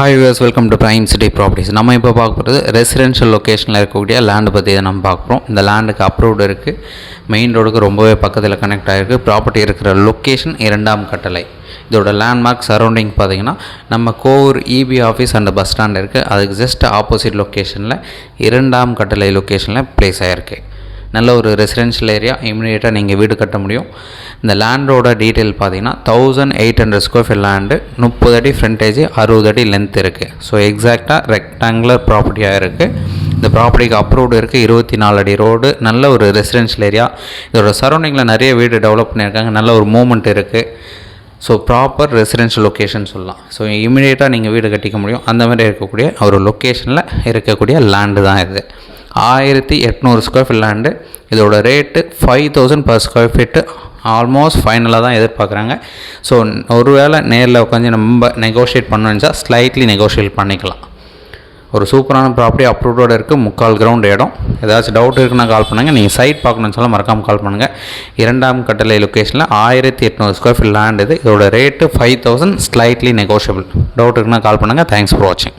Hi viewers, welcome to prime city properties. நம்ம இப்போ பார்க்க போகிறது ரெசிடென்ஷியல் லொக்கேஷனில் இருக்கக்கூடிய லேண்டு பற்றி இதை நம்ம பார்க்க போகிறோம். இந்த லேண்டுக்கு அப்ரூவ்டு இருக்குது, மெயின் ரோடுக்கு ரொம்பவே பக்கத்தில் கனெக்ட் ஆகிருக்கு. ப்ராப்பர்ட்டி இருக்கிற லொக்கேஷன் 2ஆம் கட்டளை. இதோட லேண்ட்மார்க் சரௌண்டிங் பார்த்திங்கன்னா நம்ம Kovur EB office and bus stand இருக்குது. அதுக்கு ஜஸ்ட் ஆப்போசிட் லொக்கேஷனில் 2ஆம் கட்டளை லொக்கேஷனில் ப்ளேஸ் ஆகிருக்கு. நல்ல ஒரு ரெசிடென்ஷியல் ஏரியா, இமீடியட்டாக நீங்கள் வீடு கட்ட முடியும். இந்த லேண்டோட டீட்டெயில் பார்த்தீங்கன்னா 1800 ஸ்கொயர் ஃபீட் லேண்டு, 30 அடி ஃப்ரண்டேஜ், 60 அடி லென்த் இருக்குது. ஸோ எக்ஸாக்டாக ரெக்டாங்குலர் ப்ராப்பர்ட்டியாக இருக்குது. இந்த ப்ராப்பர்ட்டிக்கு அப்ரூவ்டு இருக்குது. 24 அடி ரோடு, நல்ல ஒரு ரெசிடென்ஷியல் ஏரியா. இதோட சரௌண்டிங்கில் நிறைய வீடு டெவலப் பண்ணியிருக்காங்க, நல்ல ஒரு மூமெண்ட் இருக்குது. ஸோ ப்ராப்பர் ரெசிடென்ஷியல் லொக்கேஷன் சொல்லலாம். ஸோ இமீடியட்டாக நீங்கள் வீடு கட்டிக்க முடியும். அந்த மாதிரி இருக்கக்கூடிய ஒரு லொக்கேஷனில் இருக்கக்கூடிய லேண்டு தான் இது. 1800 ஸ்கொயர் ஃபீட் லேண்டு. இதோட rate 5000 per square feet. Almost ஃபைனலாக தான் எதிர்பார்க்குறாங்க. ஸோ ஒரு வேளை நேரில் உட்காந்து நம்ம நெகோஷியேட் பண்ணணும்னு ஸ்லைட்லி நெகோஷியேட் பண்ணிக்கலாம். ஒரு சூப்பரான ப்ராப்பர்ட்டி அப்ரூவ்டோடு இருக்குது. 3/4 கிரவுண்ட் இடம். ஏதாச்சும் டவுட் இருக்குன்னா கால் பண்ணுங்கள். நீங்கள் சைட் பார்க்கணுன்னு சொல்ல மறக்காமல் கால் பண்ணுங்கள். 2ஆம் கட்டளை லொக்கேஷனில் 1800 ஸ்கொயர் ஃபீட் லேண்ட் இது. இதோட ரேட்டு 5000, ஸ்லைட்லி நெகோஷியபிள். டவுட் இருக்குன்னா கால் பண்ணுங்கள். தேங்க்ஸ் ஃபார் வாட்சிங்.